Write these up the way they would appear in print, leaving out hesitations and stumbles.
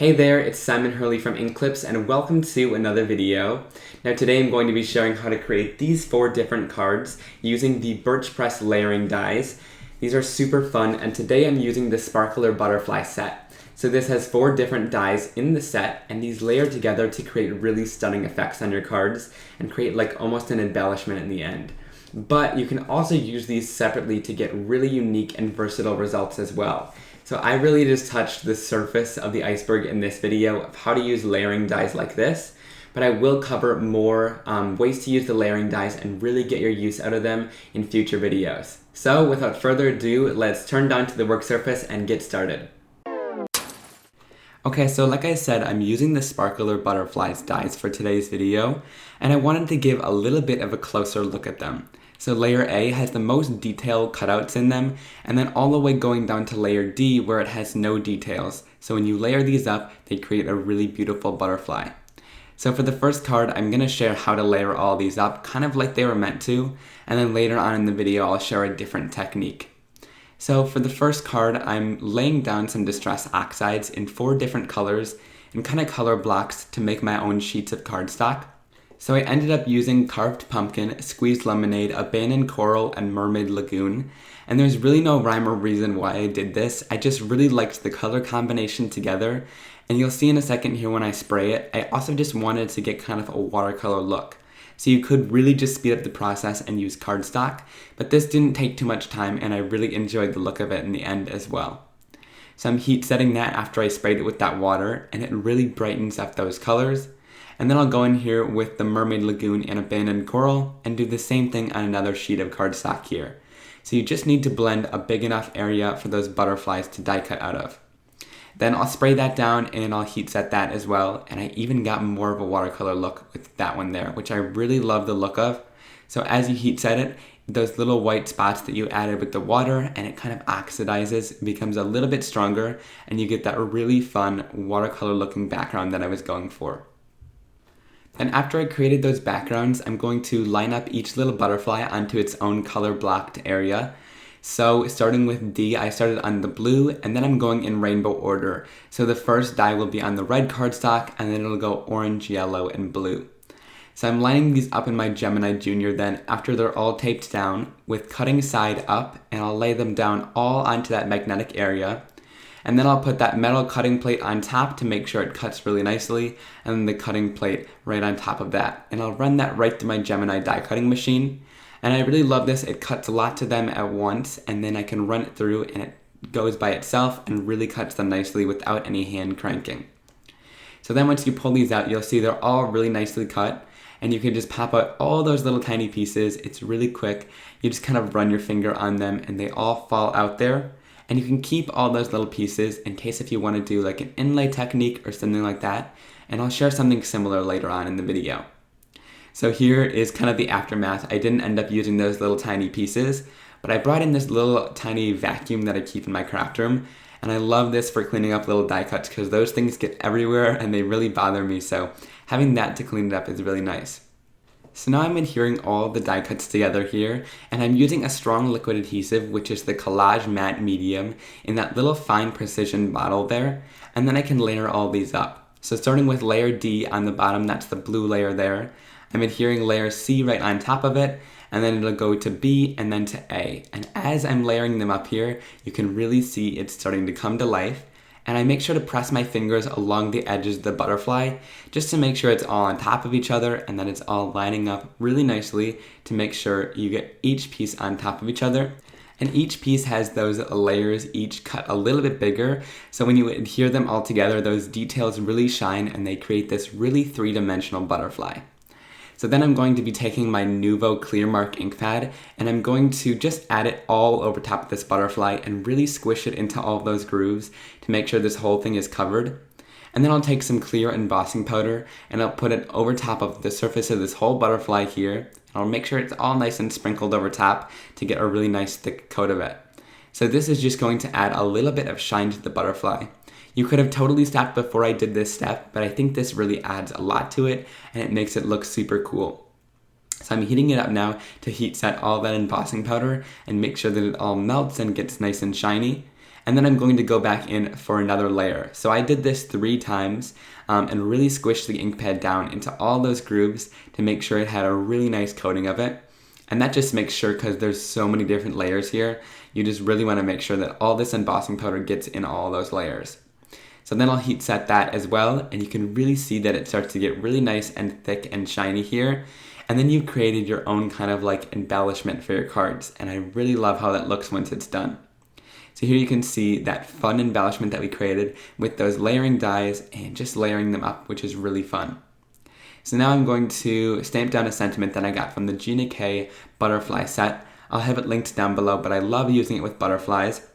Hey there, it's Hurley from Inkclips and welcome to another video. Now today I'm going to be showing how to create these 4 different cards using the Birchpress layering dies. These are super fun and today I'm using the Sparkler Butterfly set. So this has 4 different dies in the set and these layer together to create really stunning effects on your cards and create like almost an embellishment in the end. But you can also use these separately to get really unique and versatile results as well. So I really just touched the surface of the iceberg in this video of how to use layering dies like this, but I will cover more ways to use the layering dies and really get your use out of them in future videos. So without further ado, let's turn down to the work surface and get started. Okay, so like I said, I'm using the Sparkler Butterflies dies for today's video, and I wanted to give a little bit of a closer look at them. So layer A has the most detailed cutouts in them, and then all the way going down to layer D where it has no details. So when you layer these up, they create a really beautiful butterfly. So for the first card, I'm going to share how to layer all these up, kind of like they were meant to, and then later on in the video I'll share a different technique. So for the first card, I'm laying down some distress oxides in 4 different colors and kind of color blocks to make my own sheets of cardstock. So I ended up using Carved Pumpkin, Squeezed Lemonade, Abandoned Coral, and Mermaid Lagoon. And there's really no rhyme or reason why I did this. I just really liked the color combination together. And you'll see in a second here when I spray it, I also just wanted to get kind of a watercolor look. So you could really just speed up the process and use cardstock, but this didn't take too much time and I really enjoyed the look of it in the end as well. So I'm heat setting that after I sprayed it with that water, and it really brightens up those colors. And then I'll go in here with the Mermaid Lagoon and Abandoned Coral and do the same thing on another sheet of cardstock here. So you just need to blend a big enough area for those butterflies to die cut out of. Then I'll spray that down and I'll heat set that as well, and I even got more of a watercolor look with that one there, which I really love the look of. So as you heat set it, those little white spots that you added with the water and it kind of oxidizes, becomes a little bit stronger, and you get that really fun watercolor looking background that I was going for. And after I created those backgrounds, I'm going to line up each little butterfly onto its own color blocked area. So starting with D, I started on the blue, and then I'm going in rainbow order. So the first die will be on the red cardstock, and then it'll go orange, yellow, and blue. So I'm lining these up in my Gemini Junior then after they're all taped down with cutting side up, and I'll lay them down all onto that magnetic area. And then I'll put that metal cutting plate on top to make sure it cuts really nicely, and then the cutting plate right on top of that. And I'll run that right to my Gemini die cutting machine. And I really love this. It cuts a lot to them at once, and then I can run it through and it goes by itself and really cuts them nicely without any hand cranking. So then once you pull these out, you'll see they're all really nicely cut, and you can just pop out all those little tiny pieces. It's really quick. You just kind of run your finger on them and they all fall out there. And you can keep all those little pieces in case if you want to do like an inlay technique or something like that. And I'll share something similar later on in the video. So here is kind of the aftermath. I didn't end up using those little tiny pieces, but I brought in this little tiny vacuum that I keep in my craft room. And I love this for cleaning up little die cuts because those things get everywhere and they really bother me. So having that to clean it up is really nice. So now I'm adhering all the die cuts together here, and I'm using a strong liquid adhesive, which is the Collage Matte Medium, in that little fine precision bottle there, and then I can layer all these up. So starting with layer D on the bottom, that's the blue layer there, I'm adhering layer C right on top of it, and then it'll go to B and then to A. And as I'm layering them up here, you can really see it's starting to come to life. And I make sure to press my fingers along the edges of the butterfly just to make sure it's all on top of each other and that it's all lining up really nicely to make sure you get each piece on top of each other. And each piece has those layers each cut a little bit bigger, so when you adhere them all together, those details really shine and they create this really 3-dimensional butterfly. So then I'm going to be taking my Nuvo Clear Mark ink pad and I'm going to just add it all over top of this butterfly and really squish it into all of those grooves to make sure this whole thing is covered. And then I'll take some clear embossing powder and I'll put it over top of the surface of this whole butterfly here. And I'll make sure it's all nice and sprinkled over top to get a really nice thick coat of it. So this is just going to add a little bit of shine to the butterfly. You could have totally stopped before I did this step, but I think this really adds a lot to it and it makes it look super cool. So I'm heating it up now to heat set all that embossing powder and make sure that it all melts and gets nice and shiny. and then I'm going to go back in for another layer. So I did this 3 times and really squished the ink pad down into all those grooves to make sure it had a really nice coating of it. And that just makes sure, because there's so many different layers here, you just really want to make sure that all this embossing powder gets in all those layers. So then I'll heat set that as well, and you can really see that it starts to get really nice and thick and shiny here. And then you've created your own kind of like embellishment for your cards, and I really love how that looks once it's done. So here you can see that fun embellishment that we created with those layering dies and just layering them up, which is really fun. So now I'm going to stamp down a sentiment that I got from the Gina K butterfly set. I'll have it linked down below, but I love using it with butterflies.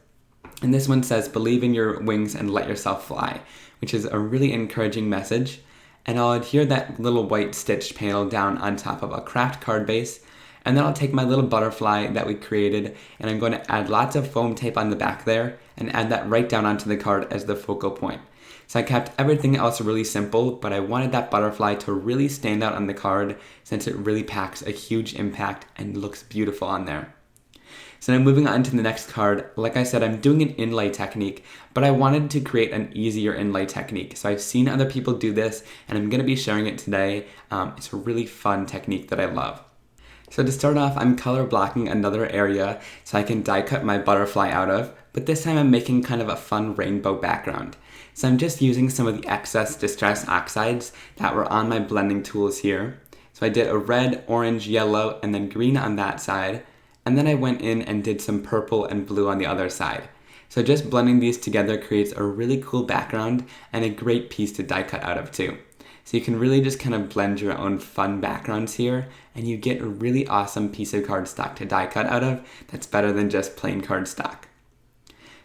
And this one says, "Believe in your wings and let yourself fly," which is a really encouraging message. And I'll adhere that little white stitched panel down on top of a craft card base. And then I'll take my little butterfly that we created, and I'm going to add lots of foam tape on the back there and add that right down onto the card as the focal point. So I kept everything else really simple, but I wanted that butterfly to really stand out on the card since it really packs a huge impact and looks beautiful on there. So now moving on to the next card, like I said, I'm doing an inlay technique, but I wanted to create an easier inlay technique. So I've seen other people do this, and I'm going to be sharing it today. It's a really fun technique that I love. So to start off, I'm color blocking another area so I can die cut my butterfly out of, but this time I'm making kind of a fun rainbow background. So I'm just using some of the excess Distress Oxides that were on my blending tools here. So I did a red, orange, yellow, and then green on that side, and then I went in and did some purple and blue on the other side. So just blending these together creates a really cool background and a great piece to die cut out of too. So you can really just kind of blend your own fun backgrounds here, and you get a really awesome piece of cardstock to die cut out of that's better than just plain cardstock.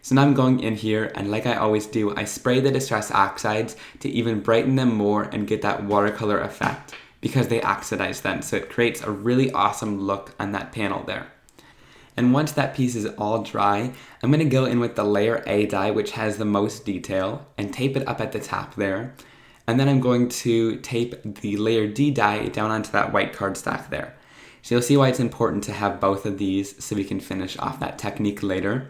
So now I'm going in here, and like I always do, I spray the Distress Oxides to even brighten them more and get that watercolor effect because they oxidize then, so it creates a really awesome look on that panel there. And once that piece is all dry, I'm going to go in with the layer A die, which has the most detail, and tape it up at the top there. And then I'm going to tape the layer D die down onto that white cardstock there. So you'll see why it's important to have both of these so we can finish off that technique later.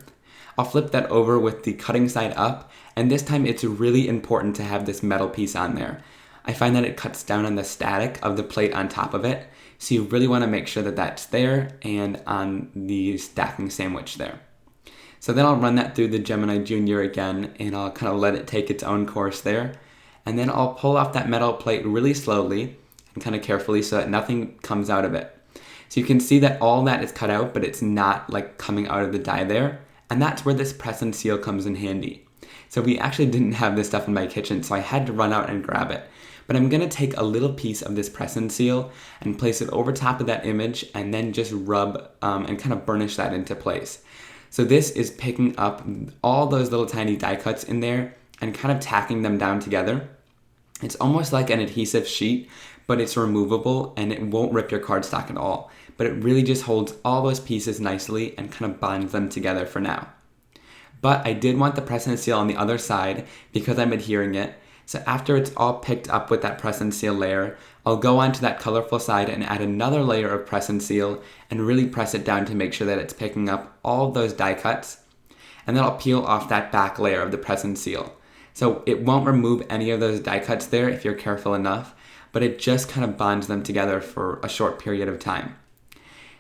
I'll flip that over with the cutting side up, and this time it's really important to have this metal piece on there. I find that it cuts down on the static of the plate on top of it, so you really want to make sure that that's there and on the stacking sandwich there. So then I'll run that through the Gemini Junior again, and I'll kind of let it take its own course there. And then I'll pull off that metal plate really slowly and kind of carefully so that nothing comes out of it. So you can see that all that is cut out, but it's not like coming out of the die there. And that's where this press and seal comes in handy. So we actually didn't have this stuff in my kitchen, so I had to run out and grab it. But I'm going to take a little piece of this press and seal and place it over top of that image and then just rub and kind of burnish that into place. So this is picking up all those little tiny die cuts in there and kind of tacking them down together. It's almost like an adhesive sheet, but it's removable and it won't rip your cardstock at all. But it really just holds all those pieces nicely and kind of binds them together for now. But I did want the press and seal on the other side because I'm adhering it. So after it's all picked up with that press and seal layer, I'll go onto that colorful side and add another layer of press and seal and really press it down to make sure that it's picking up all of those die cuts. And then I'll peel off that back layer of the press and seal. So it won't remove any of those die cuts there if you're careful enough, but it just kind of bonds them together for a short period of time.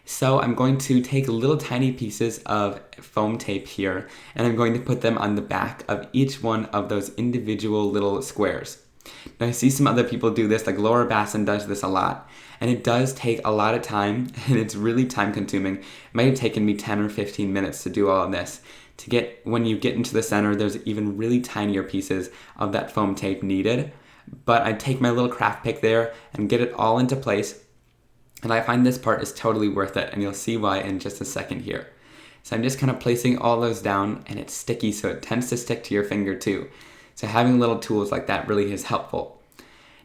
So I'm going to take little tiny pieces of foam tape here, and I'm going to put them on the back of each one of those individual little squares. Now I see some other people do this, like Laura Basson does this a lot, and it does take a lot of time, and it's really time consuming. It might have taken me 10 or 15 minutes to do all of this. To get, when you get into the center, there's even really tinier pieces of that foam tape needed. But I take my little craft pick there and get it all into place. And I find this part is totally worth it, and you'll see why in just a second here. So I'm just kind of placing all those down, and it's sticky, so it tends to stick to your finger too. So having little tools like that really is helpful.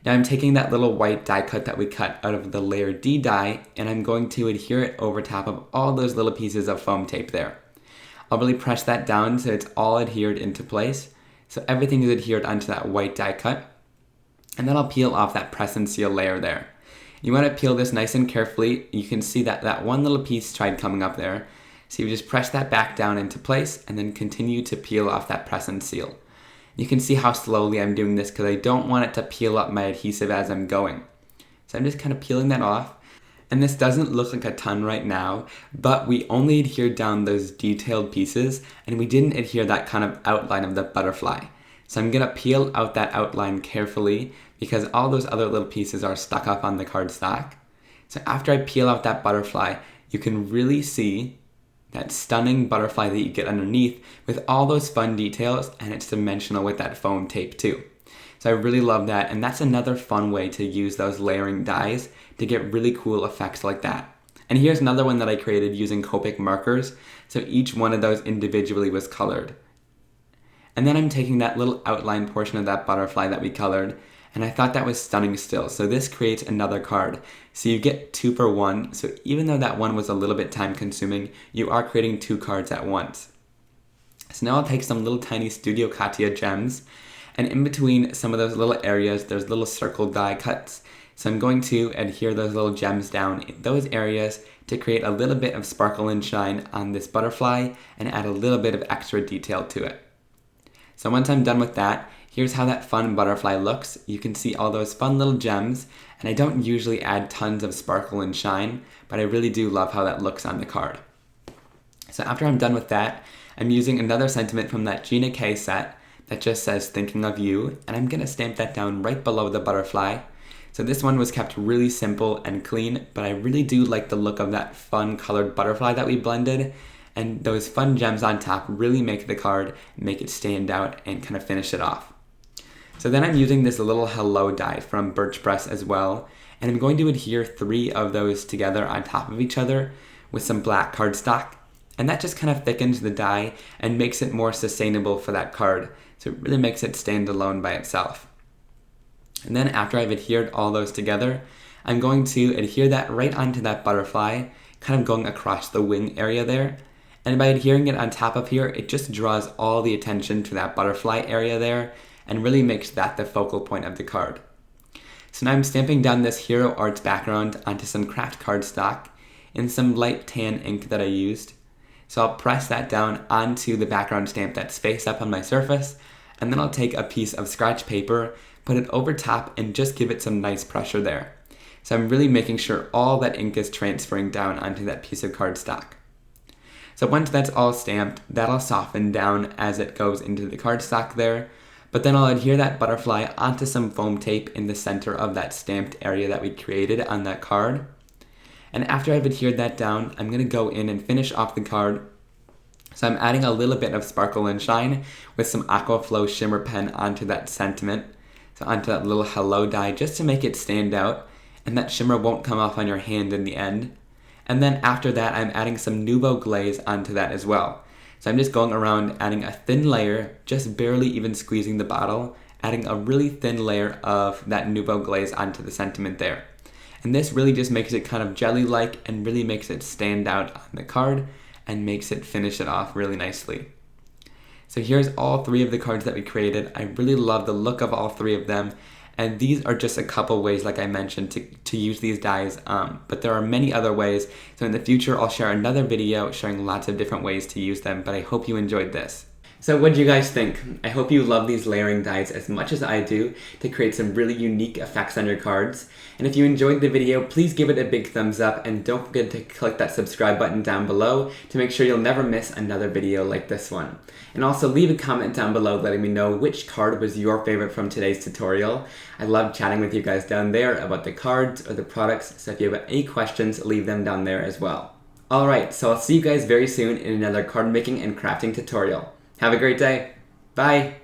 Now I'm taking that little white die cut that we cut out of the layer D die, and I'm going to adhere it over top of all those little pieces of foam tape there. I'll really press that down so it's all adhered into place. So everything is adhered onto that white die cut. And then I'll peel off that press and seal layer there. You want to peel this nice and carefully. You can see that that one little piece tried coming up there. So you just press that back down into place and then continue to peel off that press and seal. You can see how slowly I'm doing this because I don't want it to peel up my adhesive as I'm going. So I'm just kind of peeling that off. And this doesn't look like a ton right now, but we only adhered down those detailed pieces and we didn't adhere that kind of outline of the butterfly. So I'm gonna peel out that outline carefully because all those other little pieces are stuck up on the cardstock. So after I peel out that butterfly, you can really see that stunning butterfly that you get underneath with all those fun details, and it's dimensional with that foam tape too. So I really love that, and that's another fun way to use those layering dies to get really cool effects like that. And here's another one that I created using Copic markers, so each one of those individually was colored. And then I'm taking that little outline portion of that butterfly that we colored, and I thought that was stunning still. So this creates another card. So you get 2 for 1, so even though that one was a little bit time consuming, you are creating 2 cards at once. So now I'll take some little tiny Studio Katia gems, and in between some of those little areas, there's little circle die cuts. So I'm going to adhere those little gems down in those areas to create a little bit of sparkle and shine on this butterfly and add a little bit of extra detail to it. So once I'm done with that, here's how that fun butterfly looks. You can see all those fun little gems, and I don't usually add tons of sparkle and shine, but I really do love how that looks on the card. So after I'm done with that, I'm using another sentiment from that Gina K set that just says thinking of you, and I'm gonna stamp that down right below the butterfly. So this one was kept really simple and clean, but I really do like the look of that fun colored butterfly that we blended, and those fun gems on top really make the card, make it stand out and kind of finish it off. So then I'm using this little hello die from Birchpress as well, and I'm going to adhere 3 of those together on top of each other with some black cardstock, and that just kind of thickens the die and makes it more sustainable for that card, so it really makes it stand alone by itself. And then after I've adhered all those together, I'm going to adhere that right onto that butterfly, kind of going across the wing area there, and by adhering it on top of here, it just draws all the attention to that butterfly area there, and really makes that the focal point of the card. So now I'm stamping down this Hero Arts background onto some craft cardstock in some light tan ink that I used. So I'll press that down onto the background stamp that's face up on my surface, and then I'll take a piece of scratch paper, put it over top, and just give it some nice pressure there. So I'm really making sure all that ink is transferring down onto that piece of cardstock. So once that's all stamped, that'll soften down as it goes into the cardstock there, but then I'll adhere that butterfly onto some foam tape in the center of that stamped area that we created on that card. And after I've adhered that down, I'm going to go in and finish off the card. So I'm adding a little bit of sparkle and shine with some Aquaflow shimmer pen onto that sentiment, so onto that little hello die, just to make it stand out, and that shimmer won't come off on your hand in the end. And then after that, I'm adding some Nuvo glaze onto that as well. So I'm just going around adding a thin layer, just barely even squeezing the bottle, adding a really thin layer of that Nuvo glaze onto the sentiment there. And this really just makes it kind of jelly-like and really makes it stand out on the card and makes it finish it off really nicely. So here's all 3 of the cards that we created. I really love the look of all 3 of them. And these are just a couple ways, like I mentioned, to use these dies, but there are many other ways. So in the future, I'll share another video showing lots of different ways to use them, but I hope you enjoyed this. So what do you guys think? I hope you love these layering dies as much as I do to create some really unique effects on your cards. And if you enjoyed the video, please give it a big thumbs up and don't forget to click that subscribe button down below to make sure you'll never miss another video like this one. And also leave a comment down below letting me know which card was your favorite from today's tutorial. I love chatting with you guys down there about the cards or the products, so if you have any questions, leave them down there as well. Alright, so I'll see you guys very soon in another card making and crafting tutorial. Have a great day. Bye!